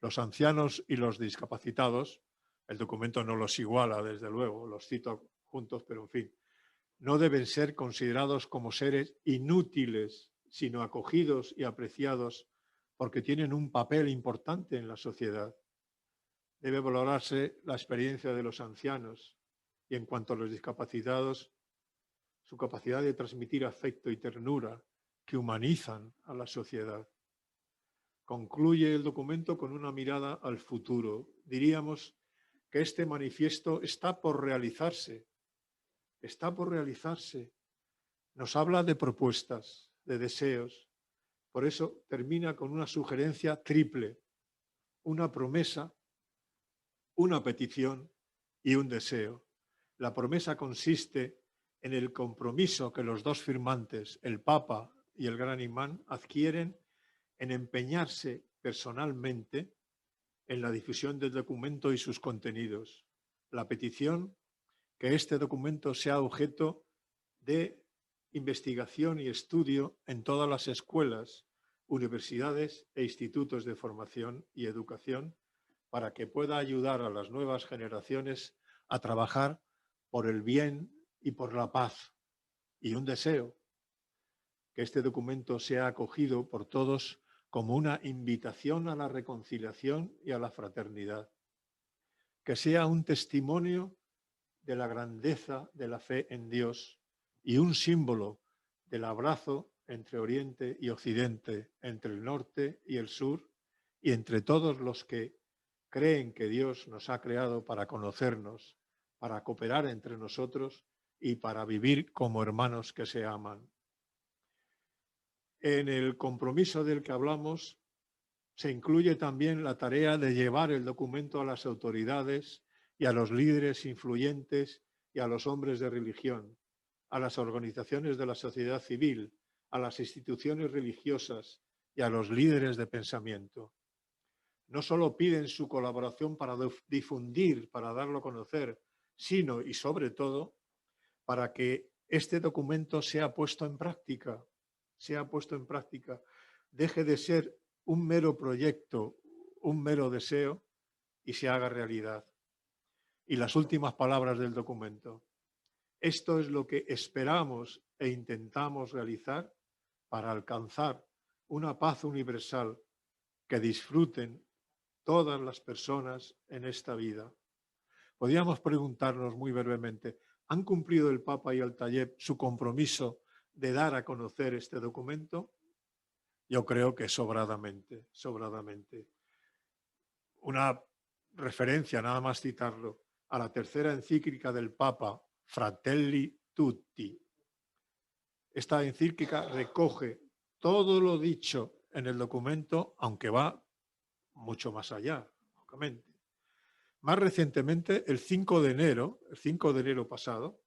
Los ancianos y los discapacitados, el documento no los iguala, desde luego, los cito juntos, pero en fin, no deben ser considerados como seres inútiles, sino acogidos y apreciados porque tienen un papel importante en la sociedad. Debe valorarse la experiencia de los ancianos y, en cuanto a los discapacitados, su capacidad de transmitir afecto y ternura que humanizan a la sociedad. Concluye el documento con una mirada al futuro. Diríamos que este manifiesto está por realizarse. Está por realizarse. Nos habla de propuestas, de deseos. Por eso termina con una sugerencia triple, una promesa, una petición y un deseo. La promesa consiste en el compromiso que los dos firmantes, el Papa y el Gran Imán, adquieren en empeñarse personalmente en la difusión del documento y sus contenidos. La petición, que este documento sea objeto de investigación y estudio en todas las escuelas, universidades e institutos de formación y educación para que pueda ayudar a las nuevas generaciones a trabajar por el bien y por la paz. Y un deseo, que este documento sea acogido por todos como una invitación a la reconciliación y a la fraternidad. Que sea un testimonio de la grandeza de la fe en Dios y un símbolo del abrazo entre Oriente y Occidente, entre el norte y el sur, y entre todos los que creen que Dios nos ha creado para conocernos, para cooperar entre nosotros y para vivir como hermanos que se aman. En el compromiso del que hablamos se incluye también la tarea de llevar el documento a las autoridades y a los líderes influyentes y a los hombres de religión, a las organizaciones de la sociedad civil, a las instituciones religiosas y a los líderes de pensamiento. No solo piden su colaboración para difundir, para darlo a conocer, sino y sobre todo para que este documento sea puesto en práctica, deje de ser un mero proyecto, un mero deseo y se haga realidad. Y las últimas palabras del documento. Esto es lo que esperamos e intentamos realizar para alcanzar una paz universal que disfruten todas las personas en esta vida. Podríamos preguntarnos muy brevemente, ¿han cumplido el Papa y el Talleb su compromiso de dar a conocer este documento? Yo creo que sobradamente. Una referencia, nada más citarlo, a la tercera encíclica del Papa, Fratelli Tutti. Esta encíclica recoge todo lo dicho en el documento, aunque va mucho más allá, lógicamente. Más recientemente, el 5 de enero pasado,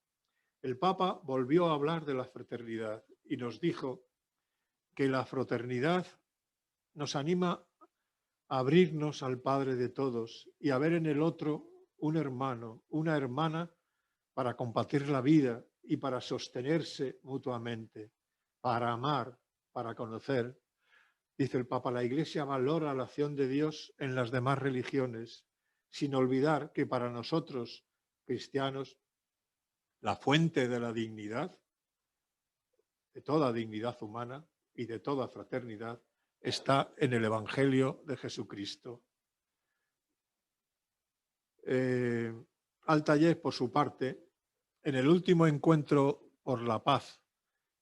el Papa volvió a hablar de la fraternidad y nos dijo que la fraternidad nos anima a abrirnos al Padre de todos y a ver en el otro un hermano, una hermana para compartir la vida y para sostenerse mutuamente, para amar, para conocer. Dice el Papa, la Iglesia valora la acción de Dios en las demás religiones, sin olvidar que para nosotros, cristianos, la fuente de la dignidad de toda dignidad humana y de toda fraternidad está en el Evangelio de Jesucristo. Altair, por su parte, en el último encuentro por la paz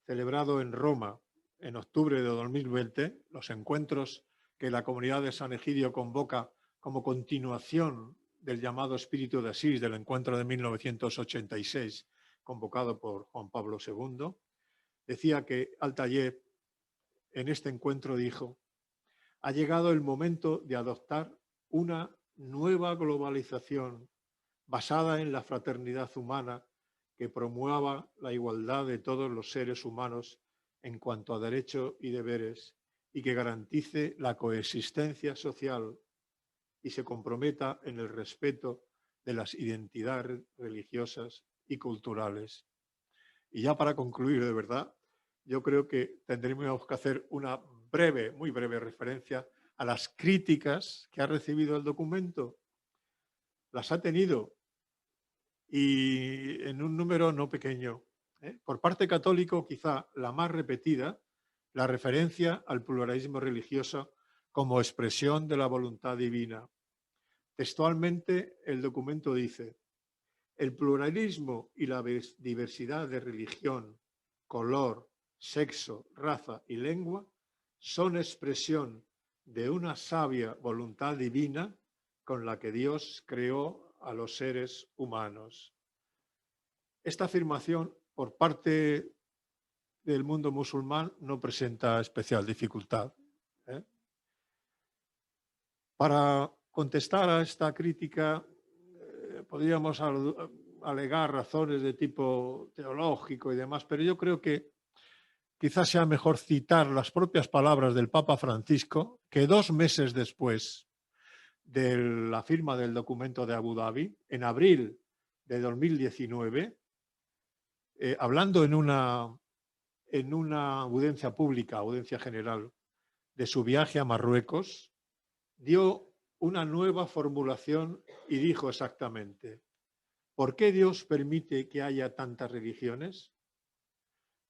celebrado en Roma en octubre de 2020, los encuentros que la comunidad de San Egidio convoca como continuación del llamado Espíritu de Asís del encuentro de 1986, convocado por Juan Pablo II, decía que Altair en este encuentro dijo: ha llegado el momento de adoptar una nueva globalización basada en la fraternidad humana que promueva la igualdad de todos los seres humanos en cuanto a derechos y deberes y que garantice la coexistencia social y se comprometa en el respeto de las identidades religiosas y culturales. Y ya para concluir, de verdad, yo creo que tendremos que hacer una breve, muy breve referencia a las críticas que ha recibido el documento. Las ha tenido y en un número no pequeño. Por parte católico, quizá la más repetida, la referencia al pluralismo religioso como expresión de la voluntad divina. Textualmente, el documento dice: el pluralismo y la diversidad de religión, color, sexo, raza y lengua son expresión de una sabia voluntad divina con la que Dios creó a los seres humanos. Esta afirmación por parte del mundo musulmán no presenta especial dificultad. Para contestar a esta crítica podríamos alegar razones de tipo teológico y demás, pero yo creo que quizás sea mejor citar las propias palabras del Papa Francisco, que 2 meses después de la firma del documento de Abu Dhabi, en abril de 2019, hablando en una audiencia pública, audiencia general, de su viaje a Marruecos, dio una nueva formulación y dijo exactamente: ¿por qué Dios permite que haya tantas religiones?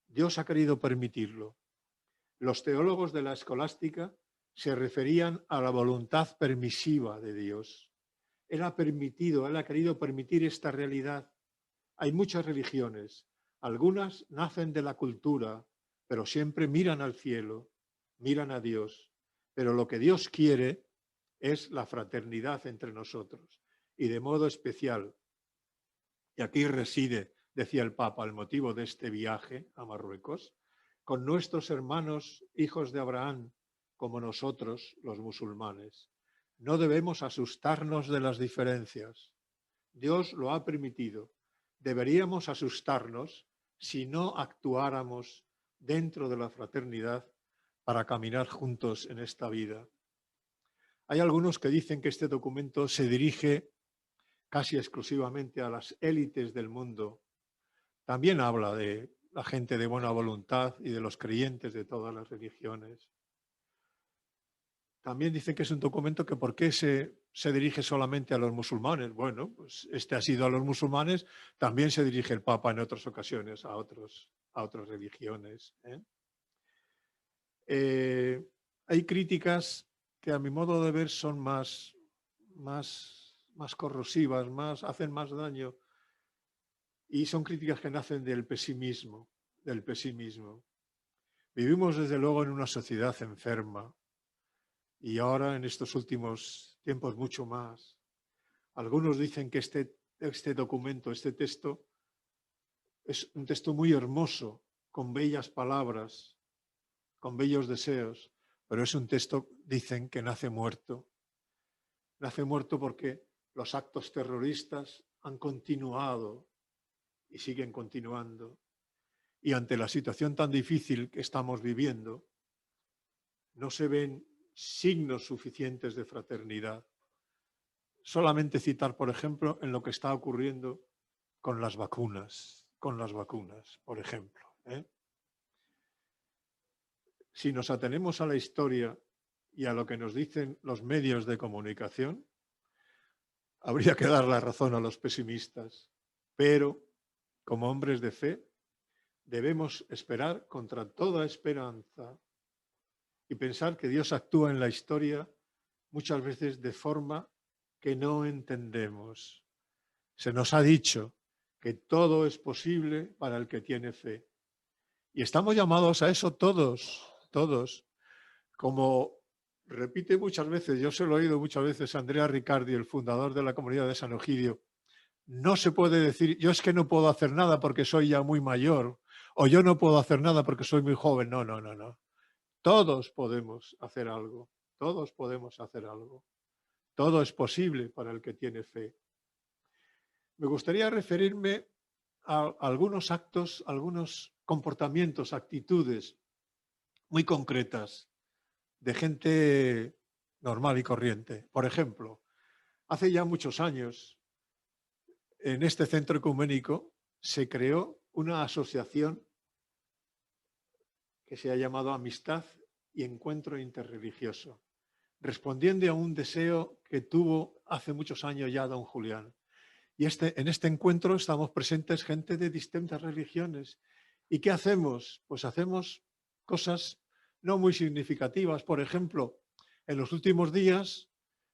Dios ha querido permitirlo. Los teólogos de la escolástica se referían a la voluntad permisiva de Dios. Él ha querido permitir esta realidad. Hay muchas religiones, algunas nacen de la cultura, pero siempre miran al cielo, miran a Dios. Pero lo que Dios quiere es la fraternidad entre nosotros y de modo especial. Y aquí reside, decía el Papa, el motivo de este viaje a Marruecos, con nuestros hermanos hijos de Abraham, como nosotros los musulmanes. No debemos asustarnos de las diferencias. Dios lo ha permitido. Deberíamos asustarnos si no actuáramos dentro de la fraternidad para caminar juntos en esta vida. Hay algunos que dicen que este documento se dirige casi exclusivamente a las élites del mundo. También habla de la gente de buena voluntad y de los creyentes de todas las religiones. También dicen que es un documento que ¿por qué se dirige solamente a los musulmanes? Bueno, pues este ha sido a los musulmanes, también se dirige el Papa en otras ocasiones a otras religiones. Hay críticas que a mi modo de ver son más corrosivas, hacen más daño, y son críticas que nacen del pesimismo. Vivimos desde luego en una sociedad enferma y ahora en estos últimos tiempos mucho más. Algunos dicen que este documento, este texto, es un texto muy hermoso, con bellas palabras, con bellos deseos, pero es un texto, dicen, que nace muerto. Nace muerto porque los actos terroristas han continuado y siguen continuando. Y ante la situación tan difícil que estamos viviendo, no se ven signos suficientes de fraternidad. Solamente citar, por ejemplo, en lo que está ocurriendo con las vacunas, por ejemplo. Si nos atenemos a la historia y a lo que nos dicen los medios de comunicación, habría que dar la razón a los pesimistas, pero como hombres de fe debemos esperar contra toda esperanza y pensar que Dios actúa en la historia muchas veces de forma que no entendemos. Se nos ha dicho que todo es posible para el que tiene fe. Y estamos llamados a eso todos, todos. Como repite muchas veces, yo se lo he oído muchas veces a Andrea Riccardi, el fundador de la comunidad de San Egidio, no se puede decir, yo es que no puedo hacer nada porque soy ya muy mayor, o yo no puedo hacer nada porque soy muy joven. No, no, no, no. Todos podemos hacer algo, todos podemos hacer algo. Todo es posible para el que tiene fe. Me gustaría referirme a algunos actos, algunos comportamientos, actitudes muy concretas de gente normal y corriente. Por ejemplo, hace ya muchos años, en este centro ecuménico se creó una asociación que se ha llamado Amistad y Encuentro Interreligioso, respondiendo a un deseo que tuvo hace muchos años ya don Julián. Y en este encuentro estamos presentes gente de distintas religiones. ¿Y qué hacemos? Pues hacemos cosas no muy significativas. Por ejemplo, en los últimos días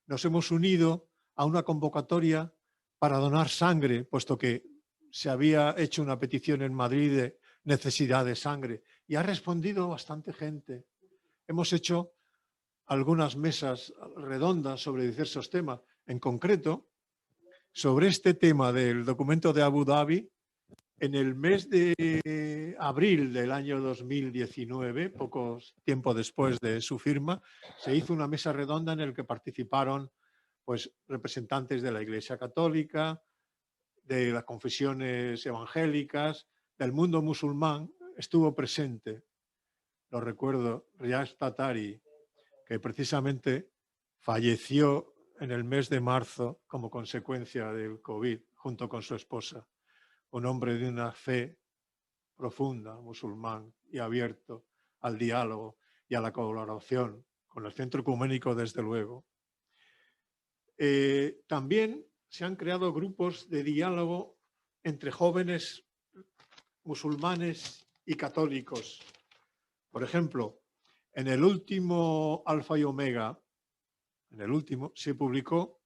nos hemos unido a una convocatoria para donar sangre, puesto que se había hecho una petición en Madrid de necesidad de sangre. Y ha respondido bastante gente. Hemos hecho algunas mesas redondas sobre diversos temas. En concreto, sobre este tema del documento de Abu Dhabi, en el mes de abril del año 2019, poco tiempo después de su firma, se hizo una mesa redonda en la que participaron pues, representantes de la Iglesia Católica, de las confesiones evangélicas, del mundo musulmán. Estuvo presente, lo recuerdo, Riaz Tatari, que precisamente falleció en el mes de marzo como consecuencia del COVID, junto con su esposa. Un hombre de una fe profunda, musulmán y abierto al diálogo y a la colaboración con el Centro Ecuménico, desde luego. También se han creado grupos de diálogo entre jóvenes musulmanes y católicos. Por ejemplo, en el último Alfa y Omega, en el último, se publicó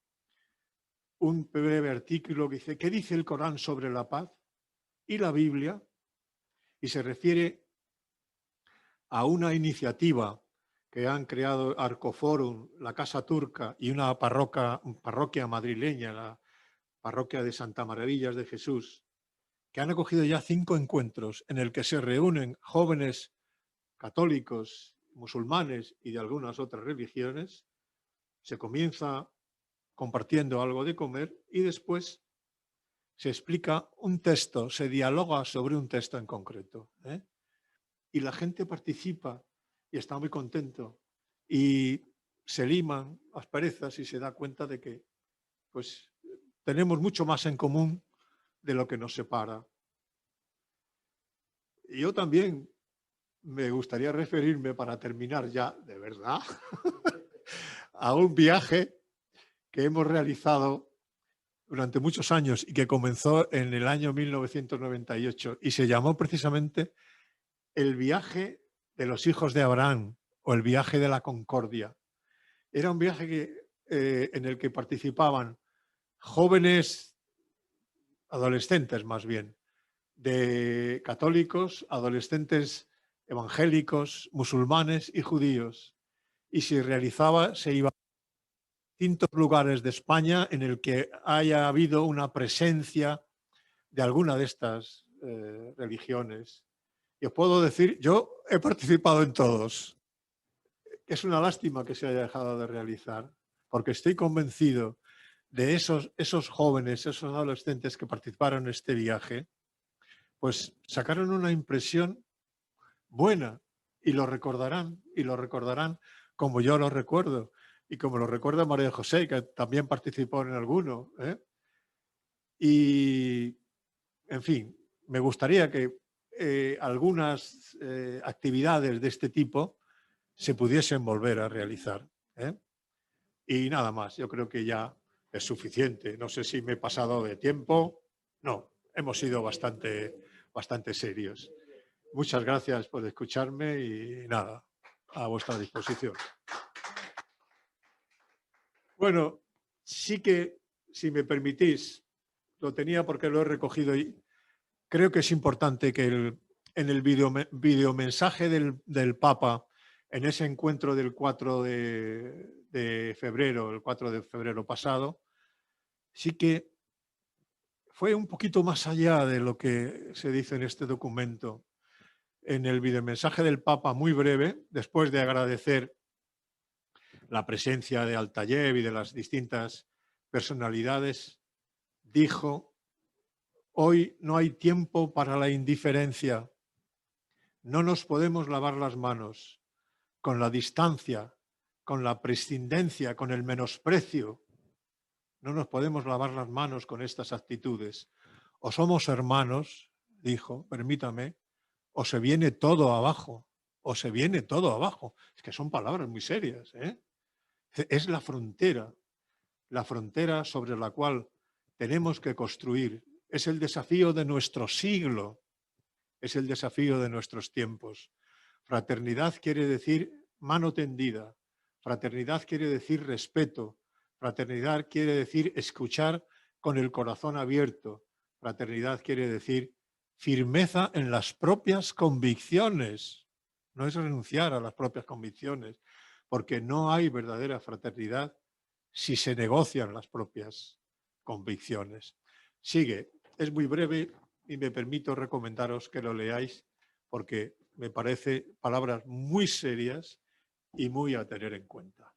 un breve artículo que dice: ¿qué dice el Corán sobre la paz y la Biblia? Y se refiere a una iniciativa que han creado Arcoforum, la Casa Turca y una parroquia madrileña, la parroquia de Santa Maravillas de Jesús, que han acogido ya 5 encuentros en el que se reúnen jóvenes católicos, musulmanes y de algunas otras religiones. Se comienza compartiendo algo de comer y después se explica un texto, se dialoga sobre un texto en concreto, ¿eh? Y la gente participa y está muy contento y se liman asperezas y se da cuenta de que pues, tenemos mucho más en común de lo que nos separa. Y yo también me gustaría referirme, para terminar ya, de verdad, a un viaje que hemos realizado durante muchos años y que comenzó en el año 1998 y se llamó precisamente el viaje de los hijos de Abraham o el viaje de la Concordia. Era un viaje en el que participaban jóvenes, adolescentes más bien, de católicos, adolescentes evangélicos, musulmanes y judíos. Y se iba a distintos lugares de España en el que haya habido una presencia de alguna de estas religiones. Y os puedo decir, yo he participado en todos. Es una lástima que se haya dejado de realizar, porque estoy convencido de esos jóvenes, esos adolescentes que participaron en este viaje, pues sacaron una impresión buena y lo recordarán como yo lo recuerdo y como lo recuerda María José, que también participó en alguno, ¿eh? Y, en fin, me gustaría que algunas actividades de este tipo se pudiesen volver a realizar, ¿eh? Y nada más, yo creo que ya es suficiente. No sé si me he pasado de tiempo. No, hemos sido bastante serios. Muchas gracias por escucharme y nada, a vuestra disposición. Bueno, sí que, si me permitís, lo tenía porque lo he recogido y creo que es importante que en el videomensaje del Papa, en ese encuentro del 4 de febrero, el 4 de febrero pasado, sí que fue un poquito más allá de lo que se dice en este documento. En el videomensaje del Papa, muy breve, después de agradecer la presencia de Altayev y de las distintas personalidades, dijo: hoy no hay tiempo para la indiferencia. No nos podemos lavar las manos con la distancia, con la prescindencia, con el menosprecio. No nos podemos lavar las manos con estas actitudes. O somos hermanos, dijo, permítame, o se viene todo abajo, o se viene todo abajo. Es que son palabras muy serias, ¿eh? Es la frontera sobre la cual tenemos que construir. Es el desafío de nuestro siglo, es el desafío de nuestros tiempos. Fraternidad quiere decir mano tendida, fraternidad quiere decir respeto, fraternidad quiere decir escuchar con el corazón abierto, fraternidad quiere decir firmeza en las propias convicciones. No es renunciar a las propias convicciones, porque no hay verdadera fraternidad si se negocian las propias convicciones. Sigue, es muy breve y me permito recomendaros que lo leáis porque me parece palabras muy serias y muy a tener en cuenta.